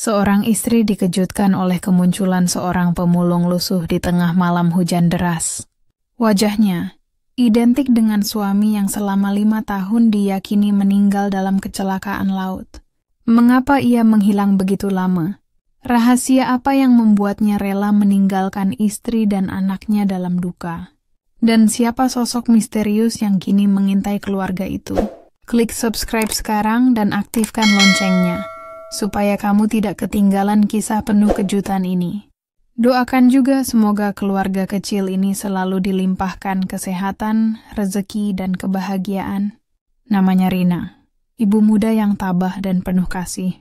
Seorang istri dikejutkan oleh kemunculan seorang pemulung lusuh di tengah malam hujan deras. Wajahnya identik dengan suami yang selama 5 tahun diyakini meninggal dalam kecelakaan laut. Mengapa ia menghilang begitu lama? Rahasia apa yang membuatnya rela meninggalkan istri dan anaknya dalam duka? Dan siapa sosok misterius yang kini mengintai keluarga itu? Klik subscribe sekarang dan aktifkan loncengnya, supaya kamu tidak ketinggalan kisah penuh kejutan ini. Doakan juga semoga keluarga kecil ini selalu dilimpahkan kesehatan, rezeki, dan kebahagiaan. Namanya Rina, ibu muda yang tabah dan penuh kasih.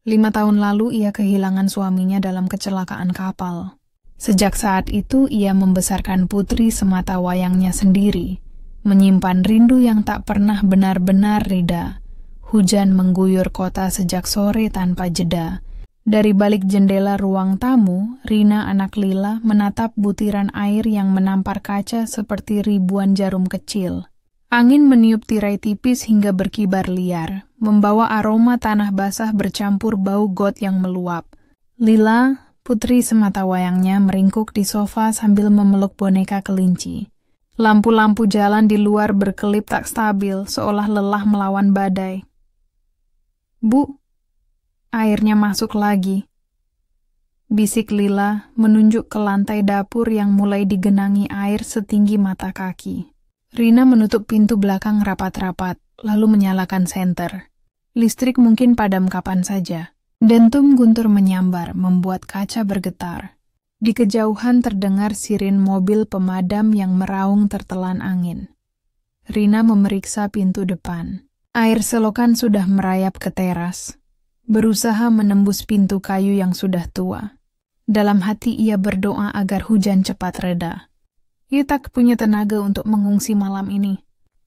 5 tahun lalu ia kehilangan suaminya dalam kecelakaan kapal. Sejak saat itu ia membesarkan putri semata wayangnya sendiri, menyimpan rindu yang tak pernah benar-benar reda. Hujan mengguyur kota sejak sore tanpa jeda. Dari balik jendela ruang tamu, Rina anak Lila menatap butiran air yang menampar kaca seperti ribuan jarum kecil. Angin meniup tirai tipis hingga berkibar liar, membawa aroma tanah basah bercampur bau got yang meluap. Lila, putri semata wayangnya, meringkuk di sofa sambil memeluk boneka kelinci. Lampu-lampu jalan di luar berkelip tak stabil, seolah lelah melawan badai. "Bu, airnya masuk lagi," bisik Lila menunjuk ke lantai dapur yang mulai digenangi air setinggi mata kaki. Rina menutup pintu belakang rapat-rapat, lalu menyalakan senter. Listrik mungkin padam kapan saja. Dentum guntur menyambar, membuat kaca bergetar. Di kejauhan terdengar sirin mobil pemadam yang meraung tertelan angin. Rina memeriksa pintu depan. Air selokan sudah merayap ke teras, berusaha menembus pintu kayu yang sudah tua. Dalam hati ia berdoa agar hujan cepat reda. Ia tak punya tenaga untuk mengungsi malam ini.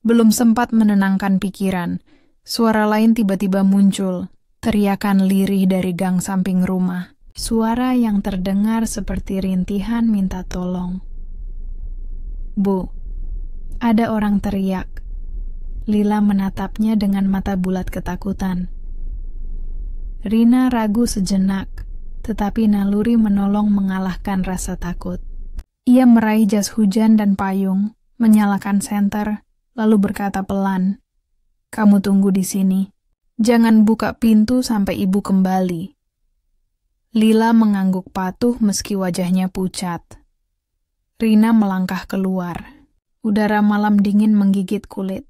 Belum sempat menenangkan pikiran, suara lain tiba-tiba muncul, teriakan lirih dari gang samping rumah. Suara yang terdengar seperti rintihan minta tolong. "Bu, ada orang teriak." Lila menatapnya dengan mata bulat ketakutan. Rina ragu sejenak, tetapi naluri menolong mengalahkan rasa takut. Ia meraih jas hujan dan payung, menyalakan senter, lalu berkata pelan, "Kamu tunggu di sini. Jangan buka pintu sampai ibu kembali." Lila mengangguk patuh meski wajahnya pucat. Rina melangkah keluar. Udara malam dingin menggigit kulit.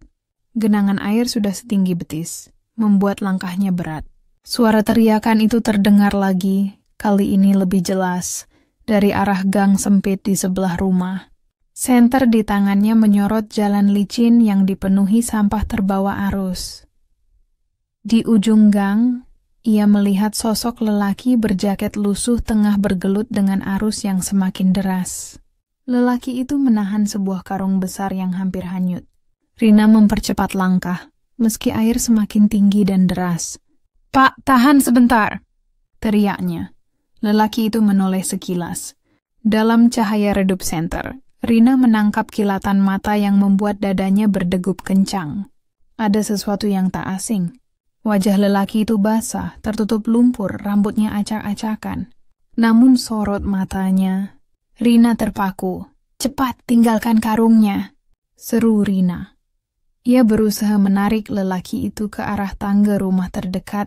Genangan air sudah setinggi betis, membuat langkahnya berat. Suara teriakan itu terdengar lagi, kali ini lebih jelas, dari arah gang sempit di sebelah rumah. Senter di tangannya menyorot jalan licin yang dipenuhi sampah terbawa arus. Di ujung gang, ia melihat sosok lelaki berjaket lusuh tengah bergelut dengan arus yang semakin deras. Lelaki itu menahan sebuah karung besar yang hampir hanyut. Rina mempercepat langkah, meski air semakin tinggi dan deras. "Pak, tahan sebentar!" teriaknya. Lelaki itu menoleh sekilas. Dalam cahaya redup senter, Rina menangkap kilatan mata yang membuat dadanya berdegup kencang. Ada sesuatu yang tak asing. Wajah lelaki itu basah, tertutup lumpur, rambutnya acak-acakan. Namun sorot matanya. Rina terpaku. "Cepat, tinggalkan karungnya!" seru Rina. Ia berusaha menarik lelaki itu ke arah tangga rumah terdekat.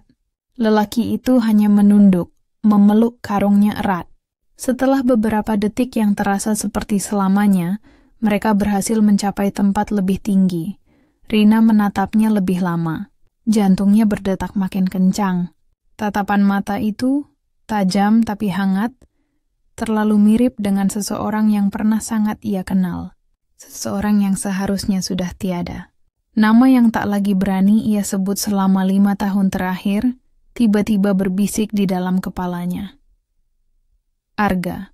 Lelaki itu hanya menunduk, memeluk karungnya erat. Setelah beberapa detik yang terasa seperti selamanya, mereka berhasil mencapai tempat lebih tinggi. Rina menatapnya lebih lama. Jantungnya berdetak makin kencang. Tatapan mata itu, tajam tapi hangat, terlalu mirip dengan seseorang yang pernah sangat ia kenal. Seseorang yang seharusnya sudah tiada. Nama yang tak lagi berani ia sebut selama 5 tahun terakhir, tiba-tiba berbisik di dalam kepalanya. Arga.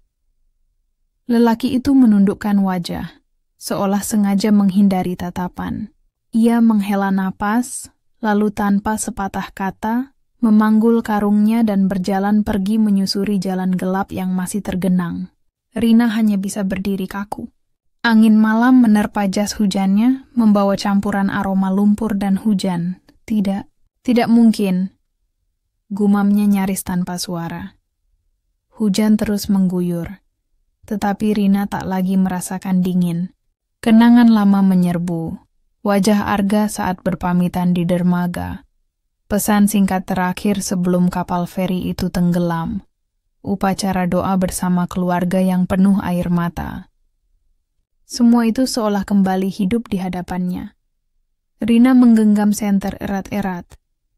Lelaki itu menundukkan wajah, seolah sengaja menghindari tatapan. Ia menghela napas, lalu tanpa sepatah kata, memanggul karungnya dan berjalan pergi menyusuri jalan gelap yang masih tergenang. Rina hanya bisa berdiri kaku. Angin malam menerpa jas hujannya, membawa campuran aroma lumpur dan hujan. Tidak mungkin. gumamnya nyaris tanpa suara. Hujan terus mengguyur, tetapi Rina tak lagi merasakan dingin. Kenangan lama menyerbu, wajah Arga saat berpamitan di dermaga. Pesan singkat terakhir sebelum kapal feri itu tenggelam. Upacara doa bersama keluarga yang penuh air mata. Semua itu seolah kembali hidup di hadapannya. Rina menggenggam senter erat-erat,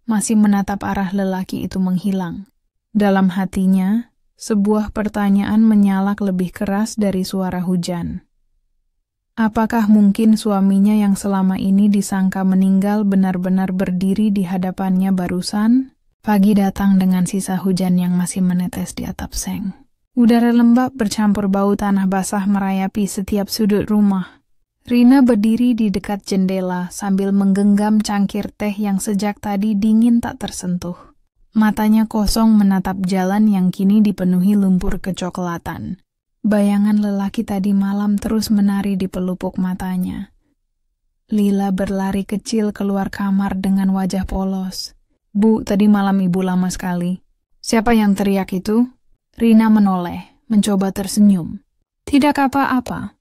masih menatap arah lelaki itu menghilang. Dalam hatinya, sebuah pertanyaan menyalak lebih keras dari suara hujan. Apakah mungkin suaminya yang selama ini disangka meninggal benar-benar berdiri di hadapannya barusan? Pagi datang dengan sisa hujan yang masih menetes di atap seng. Udara lembab bercampur bau tanah basah merayapi setiap sudut rumah. Rina berdiri di dekat jendela sambil menggenggam cangkir teh yang sejak tadi dingin tak tersentuh. Matanya kosong menatap jalan yang kini dipenuhi lumpur kecoklatan. Bayangan lelaki tadi malam terus menari di pelupuk matanya. Lila berlari kecil keluar kamar dengan wajah polos. "Bu, tadi malam ibu lama sekali." "Siapa yang teriak itu?" Rina menoleh, mencoba tersenyum. "Tidak apa-apa.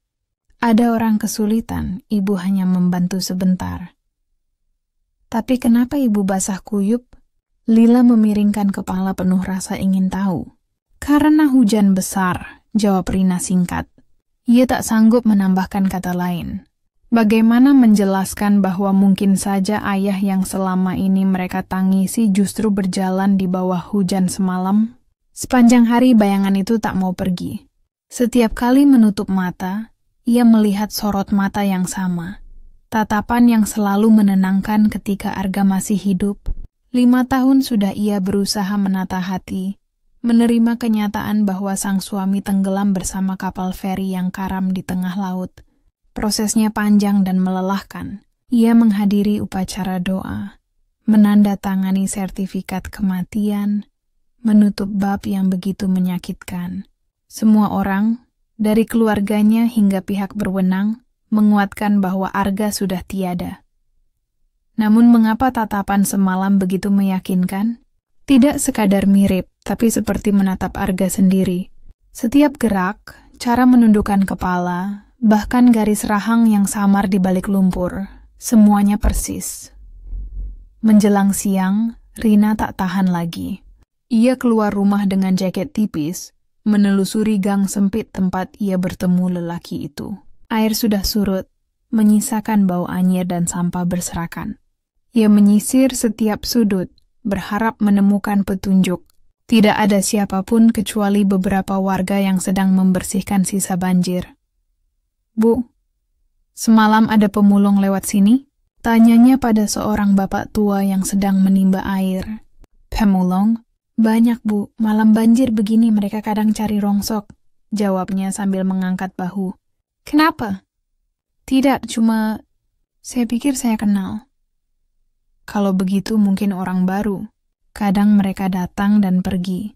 Ada orang kesulitan, ibu hanya membantu sebentar." "Tapi kenapa ibu basah kuyup?" Lila memiringkan kepala penuh rasa ingin tahu. "Karena hujan besar," jawab Rina singkat. Ia tak sanggup menambahkan kata lain. Bagaimana menjelaskan bahwa mungkin saja ayah yang selama ini mereka tangisi justru berjalan di bawah hujan semalam? Sepanjang hari bayangan itu tak mau pergi. Setiap kali menutup mata, ia melihat sorot mata yang sama. Tatapan yang selalu menenangkan ketika Arga masih hidup. 5 tahun sudah ia berusaha menata hati, menerima kenyataan bahwa sang suami tenggelam bersama kapal feri yang karam di tengah laut. Prosesnya panjang dan melelahkan. Ia menghadiri upacara doa, menandatangani sertifikat kematian, menutup bab yang begitu menyakitkan. Semua orang, dari keluarganya hingga pihak berwenang, menguatkan bahwa Arga sudah tiada. Namun mengapa tatapan semalam begitu meyakinkan? Tidak sekadar mirip, tapi seperti menatap Arga sendiri. Setiap gerak, cara menundukkan kepala, bahkan garis rahang yang samar di balik lumpur, semuanya persis. Menjelang siang, Rina tak tahan lagi. Ia keluar rumah dengan jaket tipis, menelusuri gang sempit tempat ia bertemu lelaki itu. Air sudah surut, menyisakan bau anyir dan sampah berserakan. Ia menyisir setiap sudut, berharap menemukan petunjuk. Tidak ada siapapun kecuali beberapa warga yang sedang membersihkan sisa banjir. "Bu, semalam ada pemulung lewat sini?" Tanyanya pada seorang bapak tua yang sedang menimba air. "Pemulung? Banyak, Bu. Malam banjir begini mereka kadang cari rongsok," jawabnya sambil mengangkat bahu. "Kenapa?" "Tidak, cuma saya pikir saya kenal." "Kalau begitu mungkin orang baru. Kadang mereka datang dan pergi."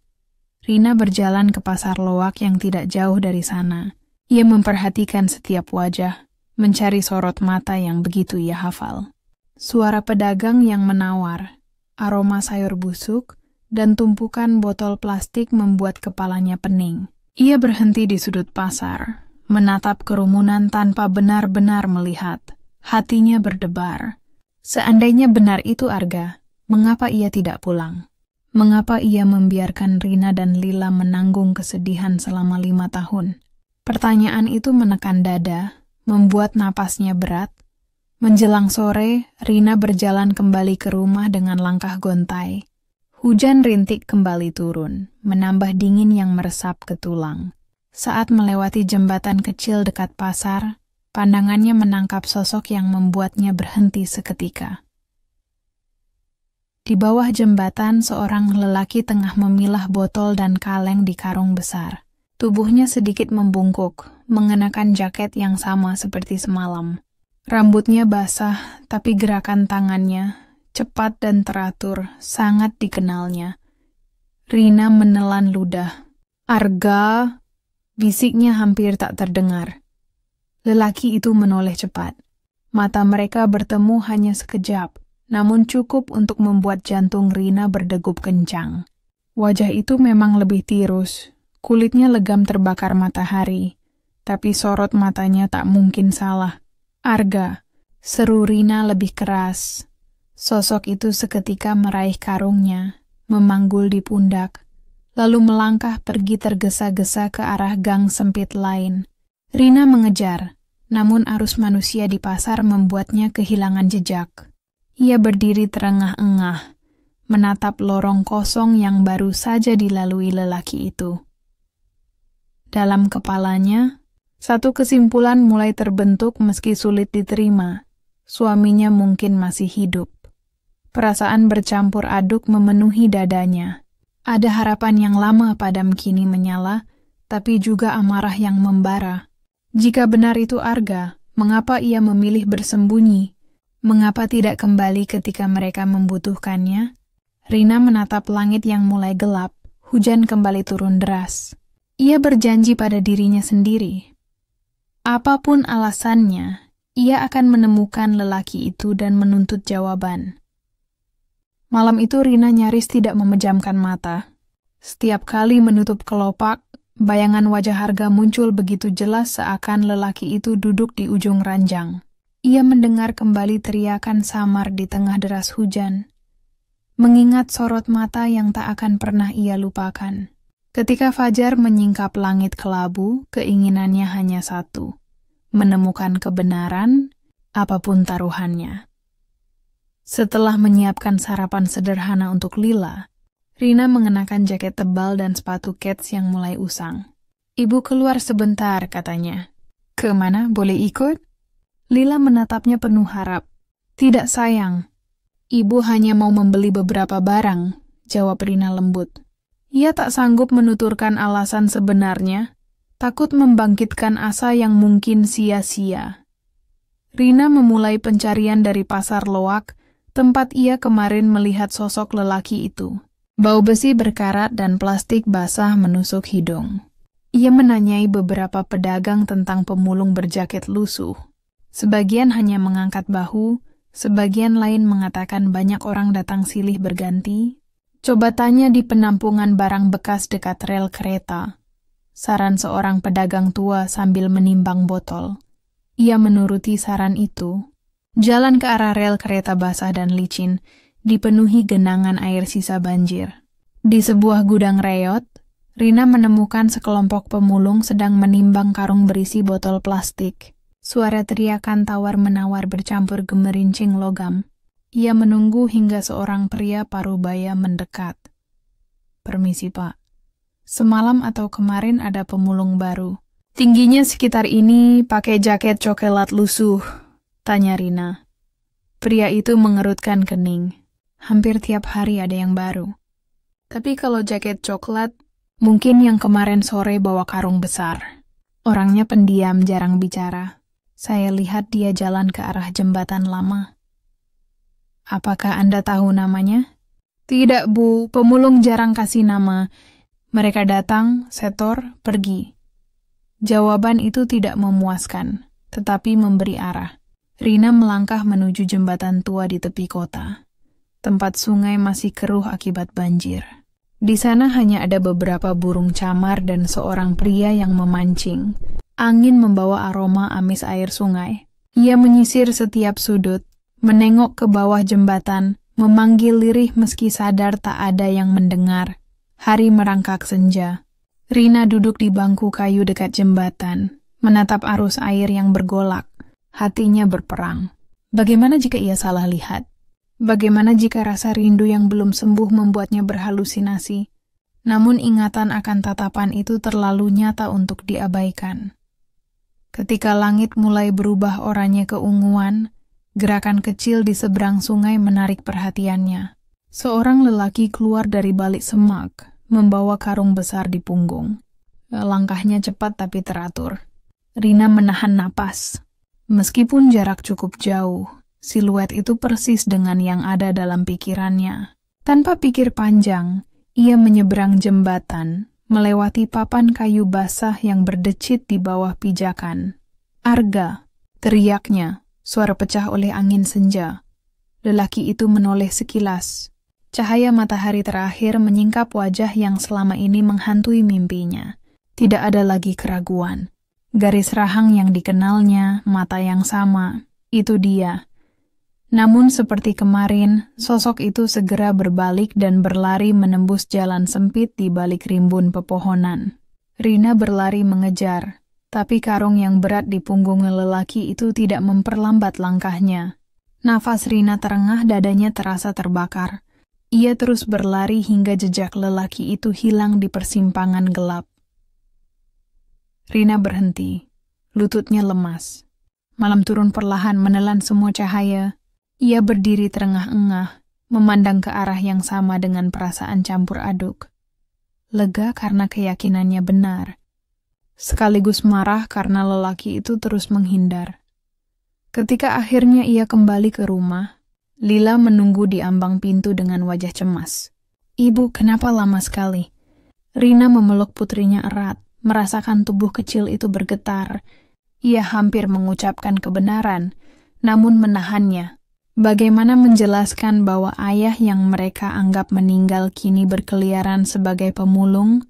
Rina berjalan ke pasar loak yang tidak jauh dari sana. Ia memperhatikan setiap wajah, mencari sorot mata yang begitu ia hafal. Suara pedagang yang menawar, aroma sayur busuk, dan tumpukan botol plastik membuat kepalanya pening. Ia berhenti di sudut pasar, menatap kerumunan tanpa benar-benar melihat. Hatinya berdebar. Seandainya benar itu Arga, mengapa ia tidak pulang? Mengapa ia membiarkan Rina dan Lila menanggung kesedihan selama 5 tahun? Pertanyaan itu menekan dada, membuat napasnya berat. Menjelang sore, Rina berjalan kembali ke rumah dengan langkah gontai. Hujan rintik kembali turun, menambah dingin yang meresap ke tulang. Saat melewati jembatan kecil dekat pasar, pandangannya menangkap sosok yang membuatnya berhenti seketika. Di bawah jembatan, seorang lelaki tengah memilah botol dan kaleng di karung besar. Tubuhnya sedikit membungkuk, mengenakan jaket yang sama seperti semalam. Rambutnya basah, tapi gerakan tangannya cepat dan teratur, sangat dikenalnya. Rina menelan ludah. "Arga!" bisiknya hampir tak terdengar. Lelaki itu menoleh cepat. Mata mereka bertemu hanya sekejap. namun cukup untuk membuat jantung Rina berdegup kencang. Wajah itu memang lebih tirus, kulitnya legam terbakar matahari, tapi sorot matanya tak mungkin salah. "Arga," seru Rina lebih keras. Sosok itu seketika meraih karungnya, memanggul di pundak, lalu melangkah pergi tergesa-gesa ke arah gang sempit lain. Rina mengejar, namun arus manusia di pasar membuatnya kehilangan jejak. Ia berdiri terengah-engah, menatap lorong kosong yang baru saja dilalui lelaki itu. Dalam kepalanya, satu kesimpulan mulai terbentuk meski sulit diterima. Suaminya mungkin masih hidup. Perasaan bercampur aduk memenuhi dadanya. Ada harapan yang lama padam kini menyala, tapi juga amarah yang membara. Jika benar itu Arga, mengapa ia memilih bersembunyi? Mengapa tidak kembali ketika mereka membutuhkannya? Rina menatap langit yang mulai gelap, hujan kembali turun deras. Ia berjanji pada dirinya sendiri. Apapun alasannya, ia akan menemukan lelaki itu dan menuntut jawaban. Malam itu Rina nyaris tidak memejamkan mata. Setiap kali menutup kelopak, bayangan wajah Arga muncul begitu jelas seakan lelaki itu duduk di ujung ranjang. Ia mendengar kembali teriakan samar di tengah deras hujan. Mengingat sorot mata yang tak akan pernah ia lupakan. Ketika fajar menyingkap langit kelabu, keinginannya hanya satu, menemukan kebenaran, apapun taruhannya. Setelah menyiapkan sarapan sederhana untuk Lila, Rina mengenakan jaket tebal dan sepatu kets yang mulai usang. "Ibu keluar sebentar," katanya. "Kemana? Boleh ikut?" Lila menatapnya penuh harap. "Tidak sayang. Ibu hanya mau membeli beberapa barang," jawab Rina lembut. Ia tak sanggup menuturkan alasan sebenarnya, takut membangkitkan asa yang mungkin sia-sia. Rina memulai pencarian dari pasar loak, tempat ia kemarin melihat sosok lelaki itu. Bau besi berkarat dan plastik basah menusuk hidung. Ia menanyai beberapa pedagang tentang pemulung berjaket lusuh. Sebagian hanya mengangkat bahu, sebagian lain mengatakan banyak orang datang silih berganti. "Coba tanya di penampungan barang bekas dekat rel kereta," saran seorang pedagang tua sambil menimbang botol. Ia menuruti saran itu. Jalan ke arah rel kereta basah dan licin, dipenuhi genangan air sisa banjir. Di sebuah gudang reot, Rina menemukan sekelompok pemulung sedang menimbang karung berisi botol plastik. Suara teriakan tawar-menawar bercampur gemerincing logam. Ia menunggu hingga seorang pria parubaya mendekat. "Permisi, Pak. Semalam atau kemarin ada pemulung baru. Tingginya sekitar ini, pakai jaket coklat lusuh," tanya Rina. Pria itu mengerutkan kening. "Hampir tiap hari ada yang baru. Tapi kalau jaket coklat, mungkin yang kemarin sore bawa karung besar." Orangnya pendiam, jarang bicara. Saya lihat dia jalan ke arah jembatan lama. "Apakah Anda tahu namanya?" "Tidak, Bu. Pemulung jarang kasih nama. Mereka datang, setor, pergi." Jawaban itu tidak memuaskan, tetapi memberi arah. Rina melangkah menuju jembatan tua di tepi kota. Tempat sungai masih keruh akibat banjir. Di sana hanya ada beberapa burung camar dan seorang pria yang memancing. Angin membawa aroma amis air sungai. Ia menyisir setiap sudut, menengok ke bawah jembatan, memanggil lirih meski sadar tak ada yang mendengar. Hari merangkak senja. Rina duduk di bangku kayu dekat jembatan, menatap arus air yang bergolak. Hatinya berperang. Bagaimana jika ia salah lihat? Bagaimana jika rasa rindu yang belum sembuh membuatnya berhalusinasi? Namun ingatan akan tatapan itu terlalu nyata untuk diabaikan. Ketika langit mulai berubah oranye keunguan, gerakan kecil di seberang sungai menarik perhatiannya. Seorang lelaki keluar dari balik semak, membawa karung besar di punggung. Langkahnya cepat tapi teratur. Rina menahan napas. Meskipun jarak cukup jauh, siluet itu persis dengan yang ada dalam pikirannya. Tanpa pikir panjang, ia menyeberang jembatan, melewati papan kayu basah yang berdecit di bawah pijakan. "Arga!" teriaknya, suara pecah oleh angin senja. Lelaki itu menoleh sekilas. Cahaya matahari terakhir menyingkap wajah yang selama ini menghantui mimpinya. Tidak ada lagi keraguan. Garis rahang yang dikenalnya, mata yang sama, itu dia. Namun seperti kemarin, sosok itu segera berbalik dan berlari menembus jalan sempit di balik rimbun pepohonan. Rina berlari mengejar, tapi karung yang berat di punggung lelaki itu tidak memperlambat langkahnya. Nafas Rina terengah, dadanya terasa terbakar. Ia terus berlari hingga jejak lelaki itu hilang di persimpangan gelap. Rina berhenti, lututnya lemas. Malam turun perlahan menelan semua cahaya. Ia berdiri terengah-engah, memandang ke arah yang sama dengan perasaan campur aduk. Lega karena keyakinannya benar. Sekaligus marah karena lelaki itu terus menghindar. Ketika akhirnya ia kembali ke rumah, Lila menunggu di ambang pintu dengan wajah cemas. "Ibu, kenapa lama sekali?" Rina memeluk putrinya erat, merasakan tubuh kecil itu bergetar. Ia hampir mengucapkan kebenaran, namun menahannya. Bagaimana menjelaskan bahwa ayah yang mereka anggap meninggal kini berkeliaran sebagai pemulung?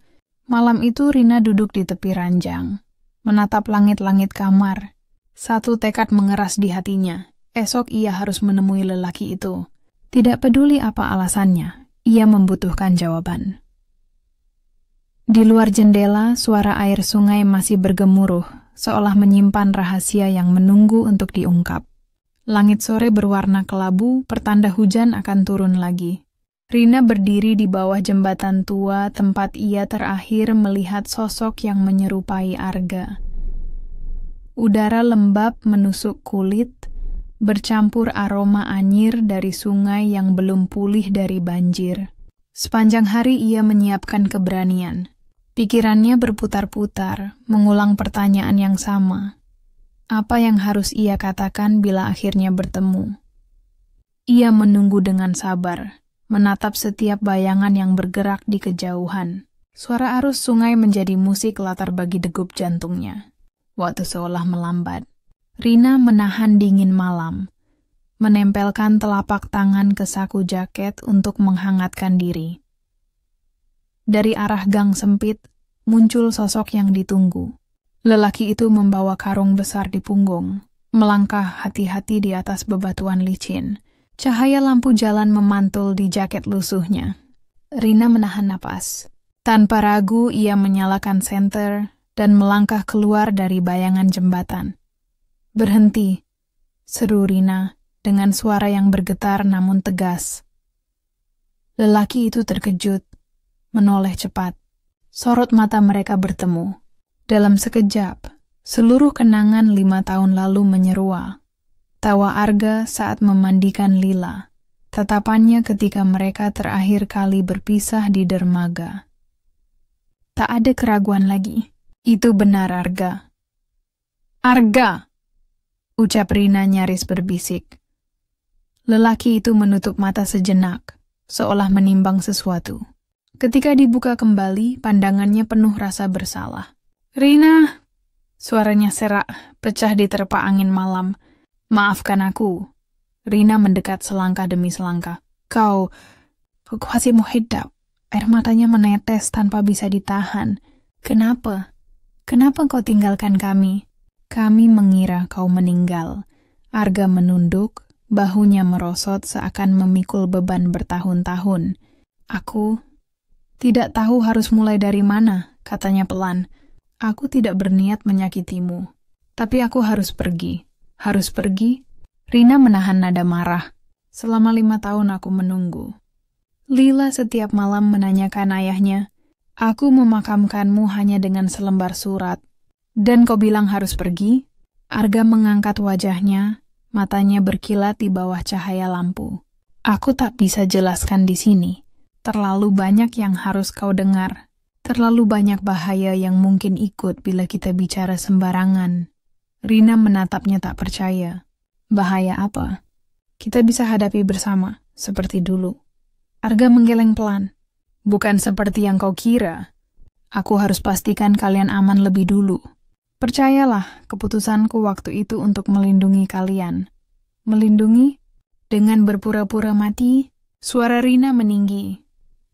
Malam itu Rina duduk di tepi ranjang, menatap langit-langit kamar. Satu tekad mengeras di hatinya. Esok ia harus menemui lelaki itu. Tidak peduli apa alasannya, ia membutuhkan jawaban. Di luar jendela, suara air sungai masih bergemuruh, seolah menyimpan rahasia yang menunggu untuk diungkap. Langit sore berwarna kelabu, pertanda hujan akan turun lagi. Rina berdiri di bawah jembatan tua tempat ia terakhir melihat sosok yang menyerupai Arga. Udara lembab menusuk kulit, bercampur aroma anyir dari sungai yang belum pulih dari banjir. Sepanjang hari ia menyiapkan keberanian. Pikirannya berputar-putar, mengulang pertanyaan yang sama. Apa yang harus ia katakan bila akhirnya bertemu? Ia menunggu dengan sabar, menatap setiap bayangan yang bergerak di kejauhan. Suara arus sungai menjadi musik latar bagi degup jantungnya. Waktu seolah melambat. Rina menahan dingin malam, menempelkan telapak tangan ke saku jaket untuk menghangatkan diri. Dari arah gang sempit, muncul sosok yang ditunggu. Lelaki itu membawa karung besar di punggung, melangkah hati-hati di atas bebatuan licin. Cahaya lampu jalan memantul di jaket lusuhnya. Rina menahan napas. Tanpa ragu, ia menyalakan senter dan melangkah keluar dari bayangan jembatan. "Berhenti," seru Rina dengan suara yang bergetar namun tegas. Lelaki itu terkejut, menoleh cepat. Sorot mata mereka bertemu. Dalam sekejap, seluruh kenangan 5 tahun lalu menyeruak. Tawa Arga saat memandikan Lila. Tatapannya ketika mereka terakhir kali berpisah di dermaga. Tak ada keraguan lagi. Itu benar Arga. "Arga!" ucap Rina nyaris berbisik. Lelaki itu menutup mata sejenak, seolah menimbang sesuatu. Ketika dibuka kembali, pandangannya penuh rasa bersalah. "Rina!" Suaranya serak, pecah diterpa angin malam. "Maafkan aku." Rina mendekat selangkah demi selangkah. Kau masih mau hidup." Air matanya menetes tanpa bisa ditahan. "Kenapa? Kenapa kau tinggalkan kami?" "Kami mengira kau meninggal." Arga menunduk, bahunya merosot seakan memikul beban bertahun-tahun. "Aku tidak tahu harus mulai dari mana," katanya pelan. "Aku tidak berniat menyakitimu. Tapi aku harus pergi." "Harus pergi?" Rina menahan nada marah. "Selama 5 tahun aku menunggu. Lila setiap malam menanyakan ayahnya, 'Aku memakamkanmu hanya dengan selembar surat. Dan kau bilang harus pergi?'" Arga mengangkat wajahnya, matanya berkilat di bawah cahaya lampu. "Aku tak bisa jelaskan di sini. Terlalu banyak yang harus kau dengar. Terlalu banyak bahaya yang mungkin ikut bila kita bicara sembarangan." Rina menatapnya tak percaya. "Bahaya apa?" "Kita bisa hadapi bersama, seperti dulu." Arga menggeleng pelan. "Bukan seperti yang kau kira. Aku harus pastikan kalian aman lebih dulu. Percayalah, keputusanku waktu itu untuk melindungi kalian." "Melindungi?" Dengan berpura-pura mati, suara Rina meninggi,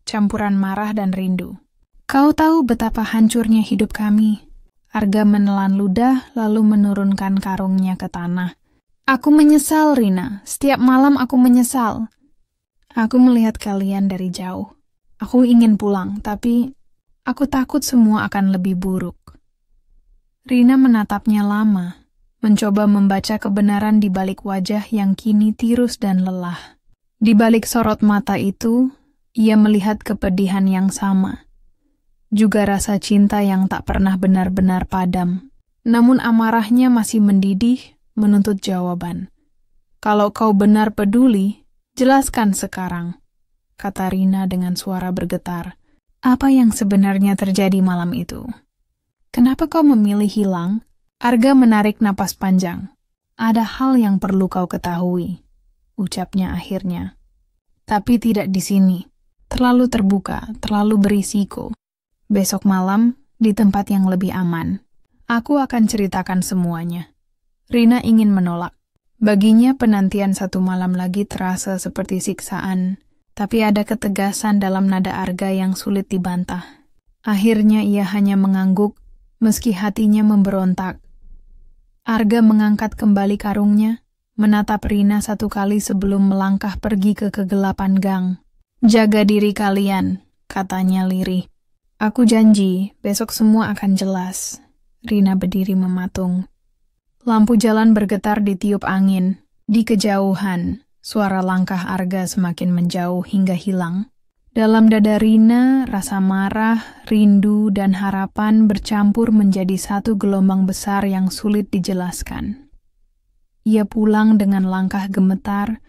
campuran marah dan rindu. Kau tahu betapa hancurnya hidup kami. Arga menelan ludah lalu menurunkan karungnya ke tanah. Aku menyesal, Rina. Setiap malam aku menyesal. Aku melihat kalian dari jauh. Aku ingin pulang, tapi aku takut semua akan lebih buruk. Rina menatapnya lama, mencoba membaca kebenaran di balik wajah yang kini tirus dan lelah. Di balik sorot mata itu, ia melihat kepedihan yang sama. Juga rasa cinta yang tak pernah benar-benar padam. Namun amarahnya masih mendidih, menuntut jawaban. Kalau kau benar peduli, jelaskan sekarang, kata Rina dengan suara bergetar. Apa yang sebenarnya terjadi malam itu? Kenapa kau memilih hilang? Arga menarik napas panjang. Ada hal yang perlu kau ketahui, ucapnya akhirnya. Tapi tidak di sini. Terlalu terbuka, terlalu berisiko. Besok malam, di tempat yang lebih aman. Aku akan ceritakan semuanya. Rina ingin menolak. Baginya penantian satu malam lagi terasa seperti siksaan, tapi ada ketegasan dalam nada Arga yang sulit dibantah. Akhirnya ia hanya mengangguk, meski hatinya memberontak. Arga mengangkat kembali karungnya, menatap Rina satu kali sebelum melangkah pergi ke kegelapan gang. Jaga diri kalian, katanya lirih. Aku janji, besok semua akan jelas. Rina berdiri mematung. Lampu jalan bergetar ditiup angin. Di kejauhan, suara langkah Arga semakin menjauh hingga hilang. Dalam dada Rina, rasa marah, rindu, dan harapan bercampur menjadi satu gelombang besar yang sulit dijelaskan. Ia pulang dengan langkah gemetar,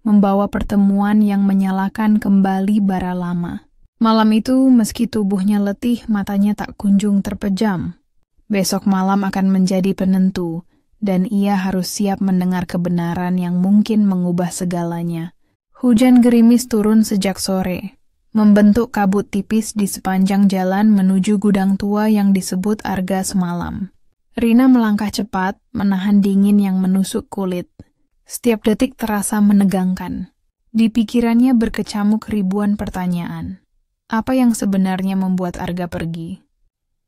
membawa pertemuan yang menyalakan kembali bara lama. Malam itu, meski tubuhnya letih, matanya tak kunjung terpejam. Besok malam akan menjadi penentu, dan ia harus siap mendengar kebenaran yang mungkin mengubah segalanya. Hujan gerimis turun sejak sore, membentuk kabut tipis di sepanjang jalan menuju gudang tua yang disebut Arga semalam. Rina melangkah cepat, menahan dingin yang menusuk kulit. Setiap detik terasa menegangkan. Di pikirannya berkecamuk ribuan pertanyaan. Apa yang sebenarnya membuat Arga pergi?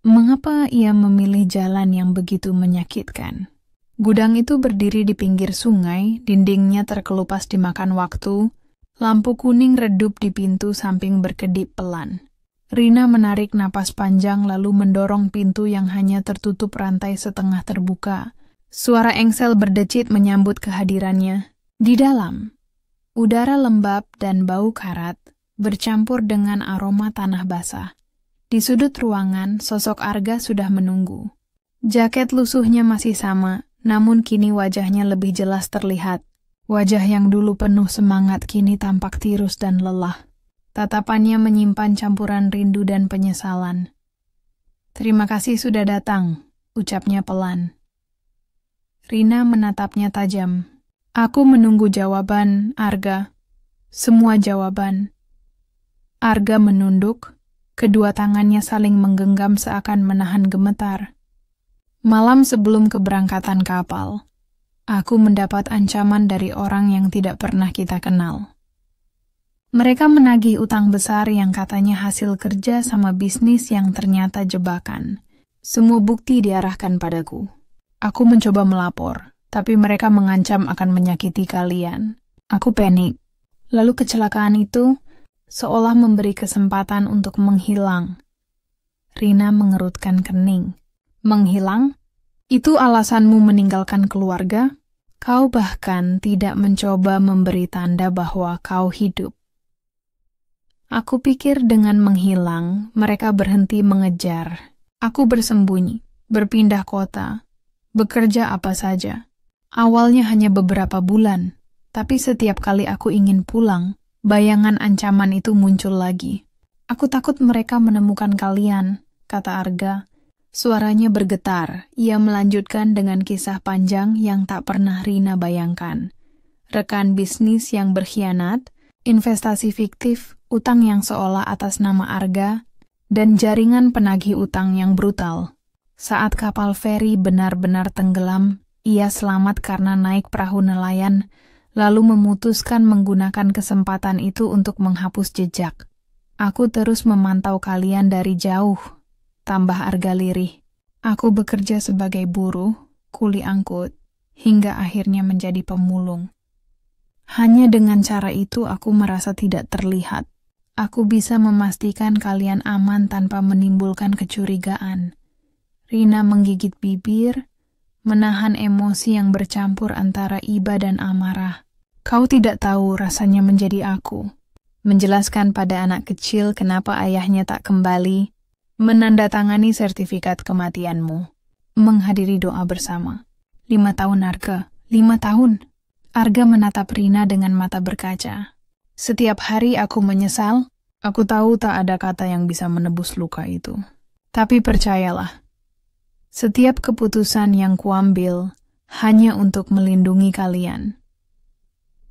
Mengapa ia memilih jalan yang begitu menyakitkan? Gudang itu berdiri di pinggir sungai, dindingnya terkelupas dimakan waktu, lampu kuning redup di pintu samping berkedip pelan. Rina menarik napas panjang lalu mendorong pintu yang hanya tertutup rantai setengah terbuka. Suara engsel berdecit menyambut kehadirannya. Di dalam, udara lembab dan bau karat bercampur dengan aroma tanah basah. Di sudut ruangan, sosok Arga sudah menunggu. Jaket lusuhnya masih sama, namun kini wajahnya lebih jelas terlihat. Wajah yang dulu penuh semangat kini tampak tirus dan lelah. Tatapannya menyimpan campuran rindu dan penyesalan. Terima kasih sudah datang, ucapnya pelan. Rina menatapnya tajam. Aku menunggu jawaban, Arga. Semua jawaban. Arga menunduk, kedua tangannya saling menggenggam seakan menahan gemetar. Malam sebelum keberangkatan kapal, aku mendapat ancaman dari orang yang tidak pernah kita kenal. Mereka menagih utang besar yang katanya hasil kerja sama bisnis yang ternyata jebakan. Semua bukti diarahkan padaku. Aku mencoba melapor, tapi mereka mengancam akan menyakiti kalian. Aku panik. Lalu kecelakaan itu seolah memberi kesempatan untuk menghilang. Rina mengerutkan kening. Menghilang? Itu alasanmu meninggalkan keluarga? Kau bahkan tidak mencoba memberi tanda bahwa kau hidup. Aku pikir dengan menghilang, mereka berhenti mengejar. Aku bersembunyi, berpindah kota, bekerja apa saja. Awalnya hanya beberapa bulan, tapi setiap kali aku ingin pulang, bayangan ancaman itu muncul lagi. Aku takut mereka menemukan kalian, kata Arga. Suaranya bergetar, ia melanjutkan dengan kisah panjang yang tak pernah Rina bayangkan. Rekan bisnis yang berkhianat, investasi fiktif, utang yang seolah atas nama Arga, dan jaringan penagih utang yang brutal. Saat kapal feri benar-benar tenggelam, ia selamat karena naik perahu nelayan, lalu memutuskan menggunakan kesempatan itu untuk menghapus jejak. Aku terus memantau kalian dari jauh, tambah Arga lirih. Aku bekerja sebagai buruh, kuli angkut, hingga akhirnya menjadi pemulung. Hanya dengan cara itu aku merasa tidak terlihat. Aku bisa memastikan kalian aman tanpa menimbulkan kecurigaan. Rina menggigit bibir, menahan emosi yang bercampur antara iba dan amarah. Kau tidak tahu rasanya menjadi aku. Menjelaskan pada anak kecil kenapa ayahnya tak kembali, menandatangani sertifikat kematianmu, menghadiri doa bersama. 5 tahun Arga, 5 tahun. Arga menatap Rina dengan mata berkaca. Setiap hari aku menyesal, aku tahu tak ada kata yang bisa menebus luka itu. Tapi percayalah, setiap keputusan yang kuambil hanya untuk melindungi kalian.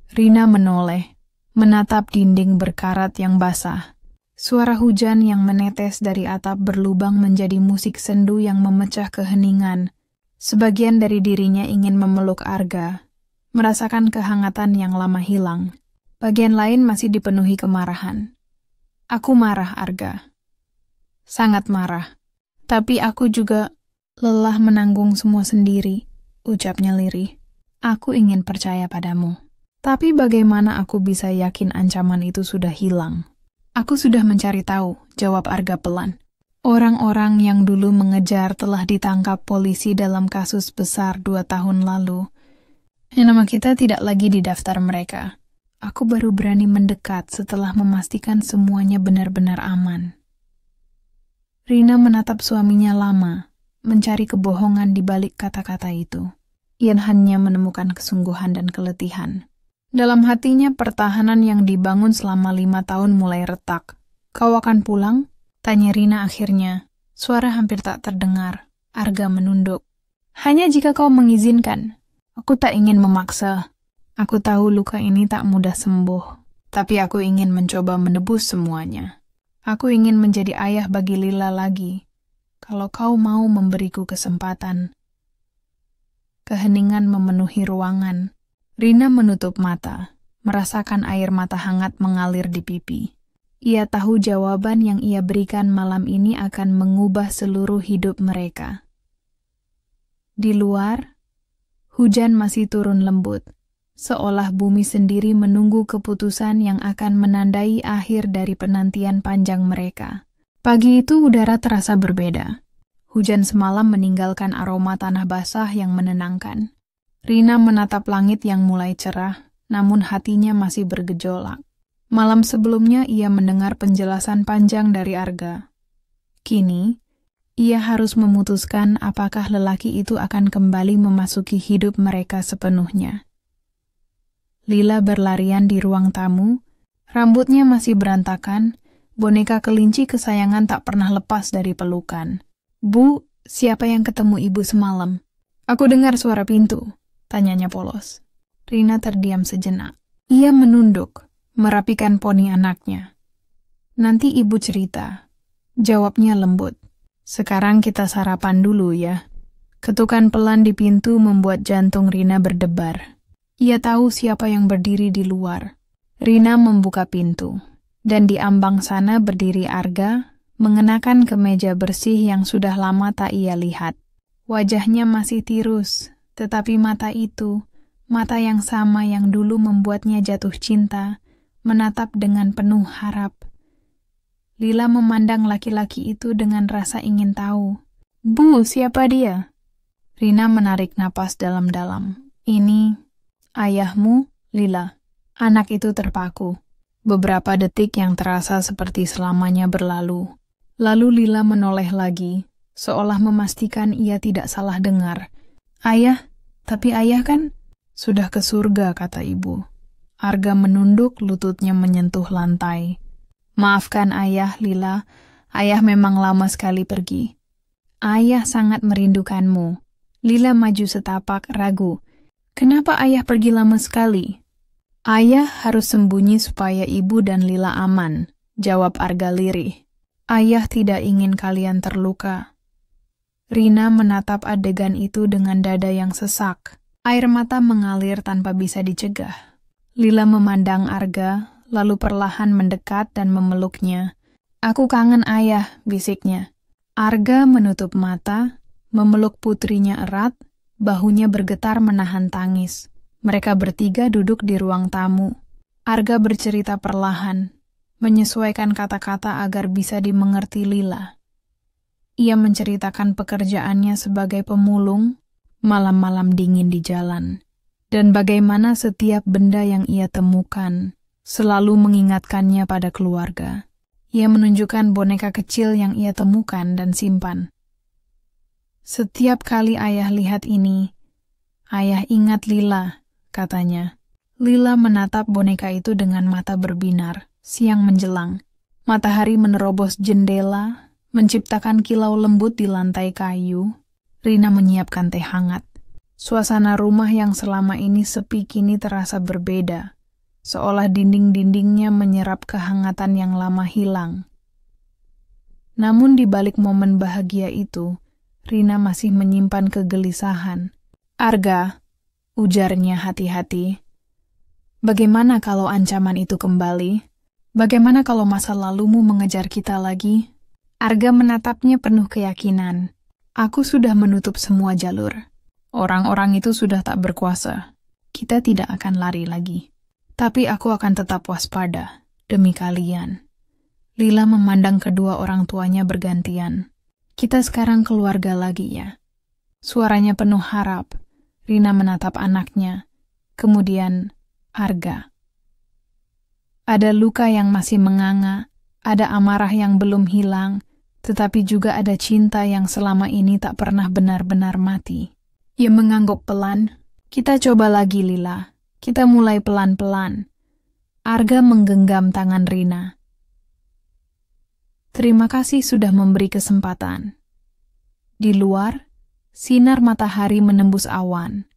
Rina menoleh, menatap dinding berkarat yang basah. Suara hujan yang menetes dari atap berlubang menjadi musik sendu yang memecah keheningan. Sebagian dari dirinya ingin memeluk Arga, merasakan kehangatan yang lama hilang. Bagian lain masih dipenuhi kemarahan. Aku marah, Arga. Sangat marah. Tapi aku juga lelah menanggung semua sendiri, ucapnya lirih. Aku ingin percaya padamu. Tapi bagaimana aku bisa yakin ancaman itu sudah hilang? Aku sudah mencari tahu, jawab Arga pelan. Orang-orang yang dulu mengejar telah ditangkap polisi dalam kasus besar 2 tahun lalu. Nama kita tidak lagi di daftar mereka. Aku baru berani mendekat setelah memastikan semuanya benar-benar aman. Rina menatap suaminya lama, mencari kebohongan di balik kata-kata itu. Ia hanya menemukan kesungguhan dan keletihan. Dalam hatinya pertahanan yang dibangun selama 5 tahun mulai retak. Kau akan pulang? Tanya Rina akhirnya. Suara hampir tak terdengar. Arga menunduk. Hanya jika kau mengizinkan. Aku tak ingin memaksa. Aku tahu luka ini tak mudah sembuh. Tapi aku ingin mencoba menebus semuanya. Aku ingin menjadi ayah bagi Lila lagi. Kalau kau mau memberiku kesempatan. Keheningan memenuhi ruangan. Rina menutup mata, merasakan air mata hangat mengalir di pipi. Ia tahu jawaban yang ia berikan malam ini akan mengubah seluruh hidup mereka. Di luar, hujan masih turun lembut, seolah bumi sendiri menunggu keputusan yang akan menandai akhir dari penantian panjang mereka. Pagi itu udara terasa berbeda. Hujan semalam meninggalkan aroma tanah basah yang menenangkan. Rina menatap langit yang mulai cerah, namun hatinya masih bergejolak. Malam sebelumnya ia mendengar penjelasan panjang dari Arga. Kini, ia harus memutuskan apakah lelaki itu akan kembali memasuki hidup mereka sepenuhnya. Lila berlarian di ruang tamu, rambutnya masih berantakan, boneka kelinci kesayangan tak pernah lepas dari pelukan. Bu, siapa yang ketemu ibu semalam? Aku dengar suara pintu. Tanyanya polos. Rina terdiam sejenak. Ia menunduk, merapikan poni anaknya. Nanti ibu cerita. Jawabnya lembut. Sekarang kita sarapan dulu ya. Ketukan pelan di pintu membuat jantung Rina berdebar. Ia tahu siapa yang berdiri di luar. Rina membuka pintu. Dan di ambang sana berdiri Arga, mengenakan kemeja bersih yang sudah lama tak ia lihat. Wajahnya masih tirus. Tetapi mata itu, mata yang sama yang dulu membuatnya jatuh cinta, menatap dengan penuh harap. Lila memandang laki-laki itu dengan rasa ingin tahu. Bu, siapa dia? Rina menarik napas dalam-dalam. Ini, ayahmu, Lila. Anak itu terpaku. Beberapa detik yang terasa seperti selamanya berlalu. Lalu Lila menoleh lagi, seolah memastikan ia tidak salah dengar. Ayah, tapi ayah kan sudah ke surga, kata ibu. Arga menunduk, lututnya menyentuh lantai. Maafkan ayah, Lila. Ayah memang lama sekali pergi. Ayah sangat merindukanmu. Lila maju setapak, ragu. Kenapa ayah pergi lama sekali? Ayah harus sembunyi supaya ibu dan Lila aman, jawab Arga lirih. Ayah tidak ingin kalian terluka. Rina menatap adegan itu dengan dada yang sesak. Air mata mengalir tanpa bisa dicegah. Lila memandang Arga, lalu perlahan mendekat dan memeluknya. "Aku kangen ayah," bisiknya. Arga menutup mata, memeluk putrinya erat, bahunya bergetar menahan tangis. Mereka bertiga duduk di ruang tamu. Arga bercerita perlahan, menyesuaikan kata-kata agar bisa dimengerti Lila. Ia menceritakan pekerjaannya sebagai pemulung, malam-malam dingin di jalan, dan bagaimana setiap benda yang ia temukan selalu mengingatkannya pada keluarga. Ia menunjukkan boneka kecil yang ia temukan dan simpan. "Setiap kali ayah lihat ini, ayah ingat Lila," katanya. Lila menatap boneka itu dengan mata berbinar. Siang menjelang. Matahari menerobos jendela, menciptakan kilau lembut di lantai kayu. Rina menyiapkan teh hangat. Suasana rumah yang selama ini sepi kini terasa berbeda, seolah dinding-dindingnya menyerap kehangatan yang lama hilang. Namun di balik momen bahagia itu, Rina masih menyimpan kegelisahan. "Arga," ujarnya hati-hati, "bagaimana kalau ancaman itu kembali? Bagaimana kalau masa lalumu mengejar kita lagi?" Arga menatapnya penuh keyakinan. "Aku sudah menutup semua jalur. Orang-orang itu sudah tak berkuasa. Kita tidak akan lari lagi. Tapi aku akan tetap waspada, demi kalian." Lila memandang kedua orang tuanya bergantian. "Kita sekarang keluarga lagi ya." Suaranya penuh harap. Rina menatap anaknya. Kemudian, Arga. Ada luka yang masih menganga, ada amarah yang belum hilang, tetapi juga ada cinta yang selama ini tak pernah benar-benar mati. Ia mengangguk pelan. "Kita coba lagi, Lila. Kita mulai pelan-pelan." Arga menggenggam tangan Rina. "Terima kasih sudah memberi kesempatan." Di luar, sinar matahari menembus awan,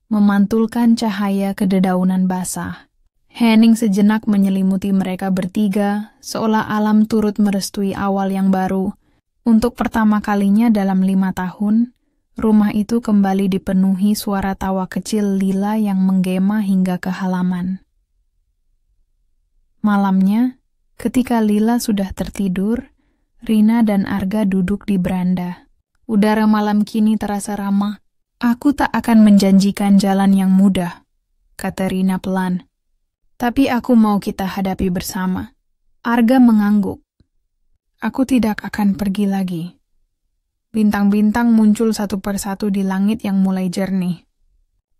memantulkan cahaya ke dedaunan basah. Hening sejenak menyelimuti mereka bertiga, seolah alam turut merestui awal yang baru. Untuk pertama kalinya dalam 5 tahun, rumah itu kembali dipenuhi suara tawa kecil Lila yang menggema hingga ke halaman. Malamnya, ketika Lila sudah tertidur, Rina dan Arga duduk di beranda. Udara malam kini terasa ramah. "Aku tak akan menjanjikan jalan yang mudah," kata Rina pelan. "Tapi aku mau kita hadapi bersama." Arga mengangguk. "Aku tidak akan pergi lagi." Bintang-bintang muncul satu persatu di langit yang mulai jernih.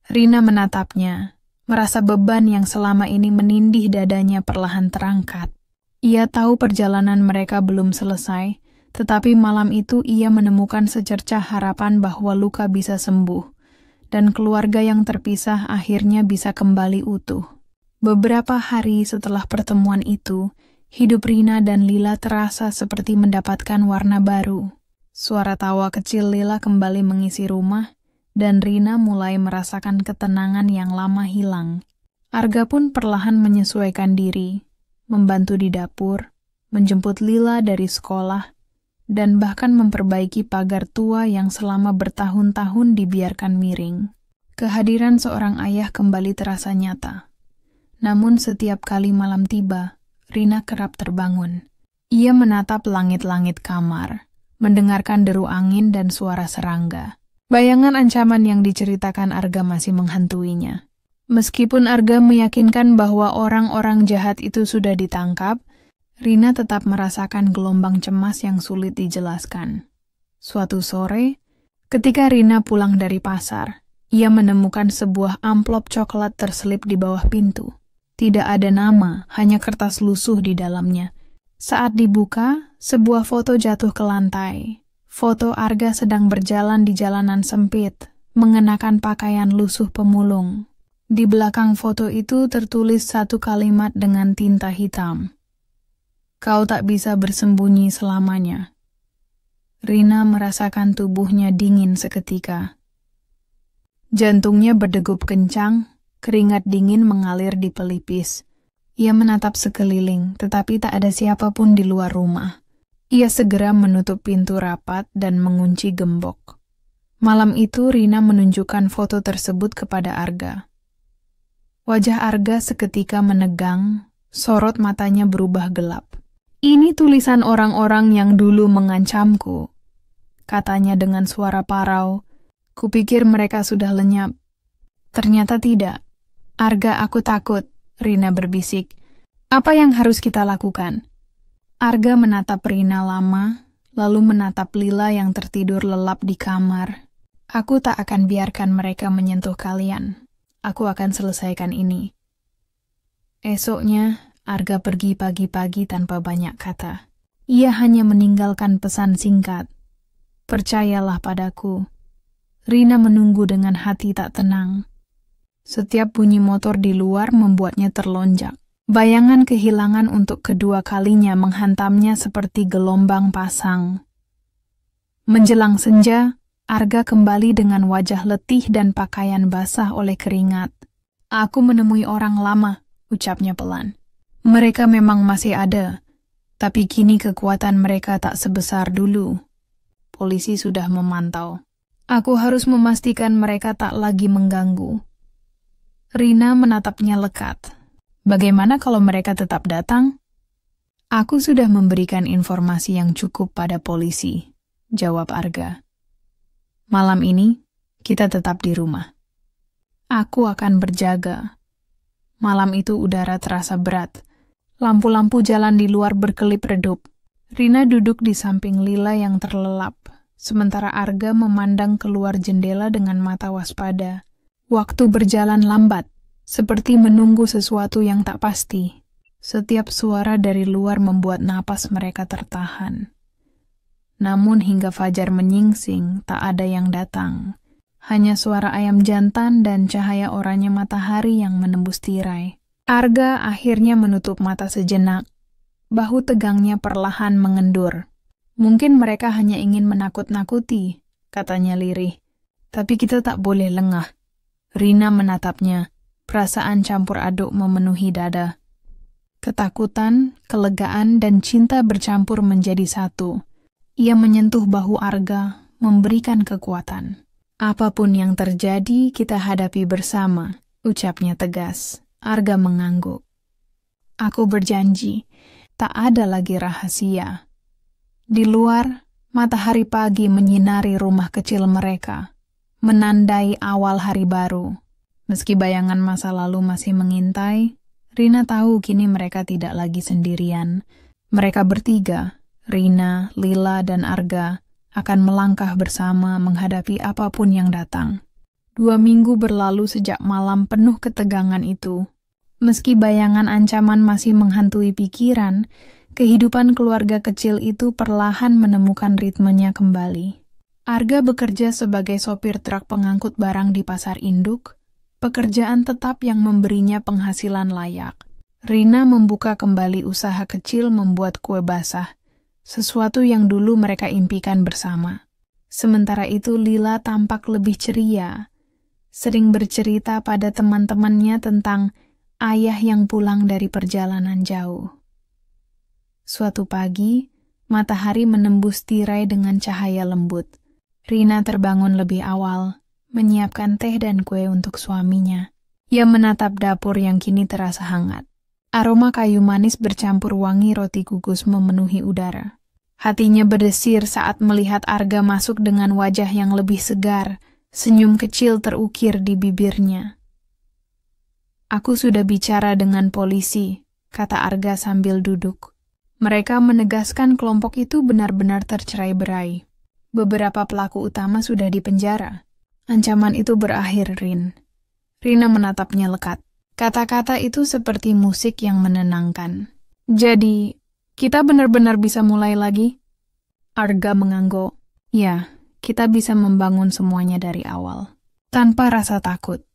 Rina menatapnya, merasa beban yang selama ini menindih dadanya perlahan terangkat. Ia tahu perjalanan mereka belum selesai, tetapi malam itu ia menemukan secercah harapan bahwa luka bisa sembuh, dan keluarga yang terpisah akhirnya bisa kembali utuh. Beberapa hari setelah pertemuan itu, hidup Rina dan Lila terasa seperti mendapatkan warna baru. Suara tawa kecil Lila kembali mengisi rumah, dan Rina mulai merasakan ketenangan yang lama hilang. Arga pun perlahan menyesuaikan diri, membantu di dapur, menjemput Lila dari sekolah, dan bahkan memperbaiki pagar tua yang selama bertahun-tahun dibiarkan miring. Kehadiran seorang ayah kembali terasa nyata. Namun setiap kali malam tiba, Rina kerap terbangun. Ia menatap langit-langit kamar, mendengarkan deru angin dan suara serangga. Bayangan ancaman yang diceritakan Arga masih menghantuinya. Meskipun Arga meyakinkan bahwa orang-orang jahat itu sudah ditangkap, Rina tetap merasakan gelombang cemas yang sulit dijelaskan. Suatu sore, ketika Rina pulang dari pasar, ia menemukan sebuah amplop coklat terselip di bawah pintu. Tidak ada nama, hanya kertas lusuh di dalamnya. Saat dibuka, sebuah foto jatuh ke lantai. Foto Arga sedang berjalan di jalanan sempit, mengenakan pakaian lusuh pemulung. Di belakang foto itu tertulis satu kalimat dengan tinta hitam. "Kau tak bisa bersembunyi selamanya." Rina merasakan tubuhnya dingin seketika. Jantungnya berdegup kencang, keringat dingin mengalir di pelipis. Ia menatap sekeliling, tetapi tak ada siapapun di luar rumah. Ia segera menutup pintu rapat dan mengunci gembok. Malam itu Rina menunjukkan foto tersebut kepada Arga. Wajah Arga seketika menegang, sorot matanya berubah gelap. "Ini tulisan orang-orang yang dulu mengancamku," katanya dengan suara parau. "Kupikir mereka sudah lenyap. Ternyata tidak." "Arga, aku takut," Rina berbisik. "Apa yang harus kita lakukan?" Arga menatap Rina lama, lalu menatap Lila yang tertidur lelap di kamar. "Aku tak akan biarkan mereka menyentuh kalian. Aku akan selesaikan ini." Esoknya, Arga pergi pagi-pagi tanpa banyak kata. Ia hanya meninggalkan pesan singkat. "Percayalah padaku." Rina menunggu dengan hati tak tenang. Setiap bunyi motor di luar membuatnya terlonjak. Bayangan kehilangan untuk kedua kalinya menghantamnya seperti gelombang pasang. Menjelang senja, Arga kembali dengan wajah letih dan pakaian basah oleh keringat. "Aku menemui orang lama," ucapnya pelan. "Mereka memang masih ada, tapi kini kekuatan mereka tak sebesar dulu. Polisi sudah memantau. Aku harus memastikan mereka tak lagi mengganggu." Rina menatapnya lekat. "Bagaimana kalau mereka tetap datang?" "Aku sudah memberikan informasi yang cukup pada polisi," jawab Arga. "Malam ini, kita tetap di rumah. Aku akan berjaga." Malam itu udara terasa berat. Lampu-lampu jalan di luar berkelip redup. Rina duduk di samping Lila yang terlelap, sementara Arga memandang keluar jendela dengan mata waspada. Waktu berjalan lambat, seperti menunggu sesuatu yang tak pasti. Setiap suara dari luar membuat napas mereka tertahan. Namun hingga fajar menyingsing, tak ada yang datang. Hanya suara ayam jantan dan cahaya oranye matahari yang menembus tirai. Arga akhirnya menutup mata sejenak. Bahu tegangnya perlahan mengendur. "Mungkin mereka hanya ingin menakut-nakuti," katanya lirih. "Tapi kita tak boleh lengah." Rina menatapnya. Perasaan campur aduk memenuhi dada. Ketakutan, kelegaan, dan cinta bercampur menjadi satu. Ia menyentuh bahu Arga, memberikan kekuatan. "Apapun yang terjadi, kita hadapi bersama," ucapnya tegas. Arga mengangguk. "Aku berjanji, tak ada lagi rahasia." Di luar, matahari pagi menyinari rumah kecil mereka, menandai awal hari baru. Meski bayangan masa lalu masih mengintai, Rina tahu kini mereka tidak lagi sendirian. Mereka bertiga, Rina, Lila, dan Arga, akan melangkah bersama menghadapi apapun yang datang. 2 minggu berlalu sejak malam penuh ketegangan itu. Meski bayangan ancaman masih menghantui pikiran, kehidupan keluarga kecil itu perlahan menemukan ritmenya kembali. Arga bekerja sebagai sopir truk pengangkut barang di pasar induk, pekerjaan tetap yang memberinya penghasilan layak. Rina membuka kembali usaha kecil membuat kue basah, sesuatu yang dulu mereka impikan bersama. Sementara itu Lila tampak lebih ceria, sering bercerita pada teman-temannya tentang ayah yang pulang dari perjalanan jauh. Suatu pagi, matahari menembus tirai dengan cahaya lembut. Rina terbangun lebih awal, menyiapkan teh dan kue untuk suaminya. Ia menatap dapur yang kini terasa hangat. Aroma kayu manis bercampur wangi roti kukus memenuhi udara. Hatinya berdesir saat melihat Arga masuk dengan wajah yang lebih segar, senyum kecil terukir di bibirnya. "Aku sudah bicara dengan polisi," kata Arga sambil duduk. "Mereka menegaskan kelompok itu benar-benar tercerai-berai. Beberapa pelaku utama sudah dipenjara. Ancaman itu berakhir, Rin." Rina menatapnya lekat. Kata-kata itu seperti musik yang menenangkan. "Jadi, kita benar-benar bisa mulai lagi?" Arga mengangguk. "Ya, kita bisa membangun semuanya dari awal, tanpa rasa takut."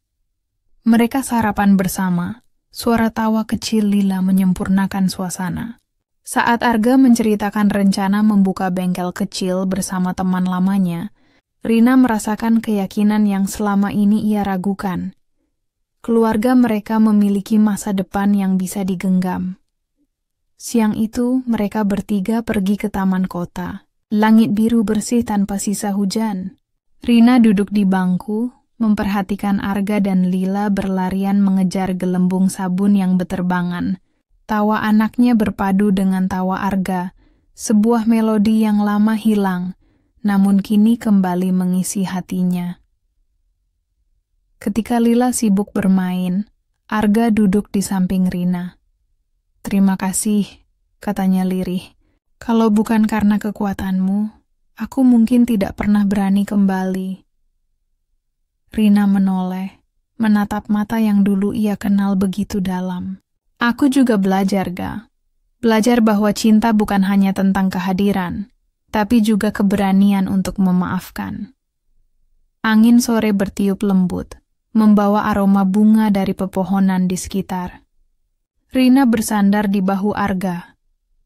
Mereka sarapan bersama. Suara tawa kecil Lila menyempurnakan suasana. Saat Arga menceritakan rencana membuka bengkel kecil bersama teman lamanya, Rina merasakan keyakinan yang selama ini ia ragukan. Keluarga mereka memiliki masa depan yang bisa digenggam. Siang itu, mereka bertiga pergi ke taman kota. Langit biru bersih tanpa sisa hujan. Rina duduk di bangku, memperhatikan Arga dan Lila berlarian mengejar gelembung sabun yang beterbangan. Tawa anaknya berpadu dengan tawa Arga, sebuah melodi yang lama hilang, namun kini kembali mengisi hatinya. Ketika Lila sibuk bermain, Arga duduk di samping Rina. "Terima kasih," katanya lirih. "Kalau bukan karena kekuatanmu, aku mungkin tidak pernah berani kembali." Rina menoleh, menatap mata yang dulu ia kenal begitu dalam. "Aku juga belajar, Ga. Belajar bahwa cinta bukan hanya tentang kehadiran, tapi juga keberanian untuk memaafkan." Angin sore bertiup lembut, membawa aroma bunga dari pepohonan di sekitar. Rina bersandar di bahu Arga,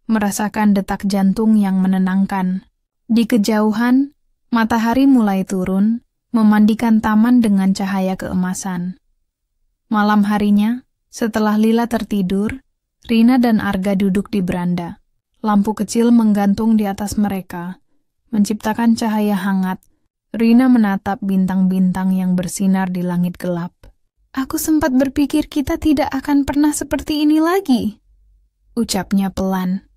merasakan detak jantung yang menenangkan. Di kejauhan, matahari mulai turun, memandikan taman dengan cahaya keemasan. Malam harinya, setelah Lila tertidur, Rina dan Arga duduk di beranda. Lampu kecil menggantung di atas mereka, menciptakan cahaya hangat. Rina menatap bintang-bintang yang bersinar di langit gelap. "Aku sempat berpikir kita tidak akan pernah seperti ini lagi," ucapnya pelan.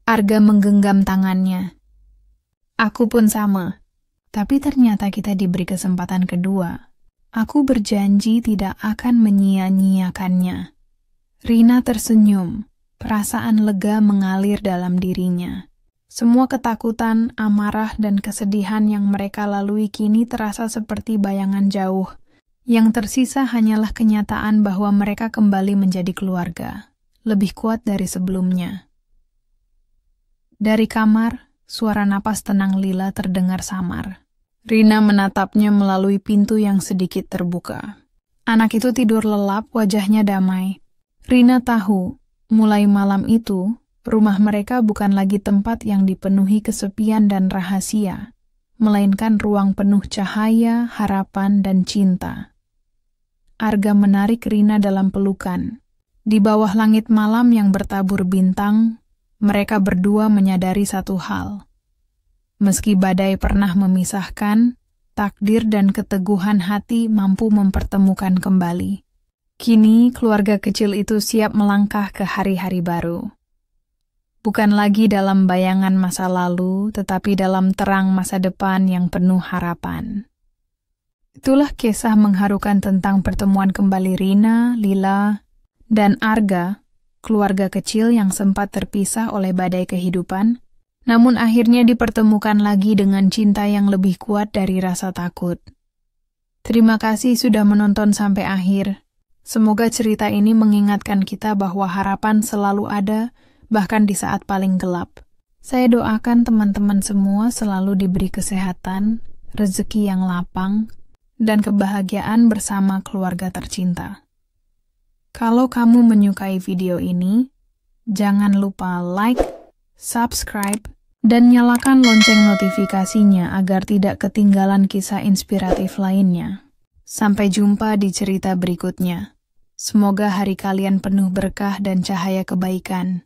Arga menggenggam tangannya. "Aku pun sama, tapi ternyata kita diberi kesempatan kedua. Aku berjanji tidak akan menyia-nyiakannya." Rina tersenyum, perasaan lega mengalir dalam dirinya. Semua ketakutan, amarah, dan kesedihan yang mereka lalui kini terasa seperti bayangan jauh. Yang tersisa hanyalah kenyataan bahwa mereka kembali menjadi keluarga, lebih kuat dari sebelumnya. Dari kamar, suara napas tenang Lila terdengar samar. Rina menatapnya melalui pintu yang sedikit terbuka. Anak itu tidur lelap, wajahnya damai. Rina tahu, mulai malam itu, rumah mereka bukan lagi tempat yang dipenuhi kesepian dan rahasia, melainkan ruang penuh cahaya, harapan, dan cinta. Arga menarik Rina dalam pelukan. Di bawah langit malam yang bertabur bintang, mereka berdua menyadari satu hal. Meski badai pernah memisahkan, takdir dan keteguhan hati mampu mempertemukan kembali. Kini, keluarga kecil itu siap melangkah ke hari-hari baru. Bukan lagi dalam bayangan masa lalu, tetapi dalam terang masa depan yang penuh harapan. Itulah kisah mengharukan tentang pertemuan kembali Rina, Lila, dan Arga, keluarga kecil yang sempat terpisah oleh badai kehidupan, namun akhirnya dipertemukan lagi dengan cinta yang lebih kuat dari rasa takut. Terima kasih sudah menonton sampai akhir. Semoga cerita ini mengingatkan kita bahwa harapan selalu ada, bahkan di saat paling gelap. Saya doakan teman-teman semua selalu diberi kesehatan, rezeki yang lapang, dan kebahagiaan bersama keluarga tercinta. Kalau kamu menyukai video ini, jangan lupa like, subscribe, dan nyalakan lonceng notifikasinya agar tidak ketinggalan kisah inspiratif lainnya. Sampai jumpa di cerita berikutnya. Semoga hari kalian penuh berkah dan cahaya kebaikan.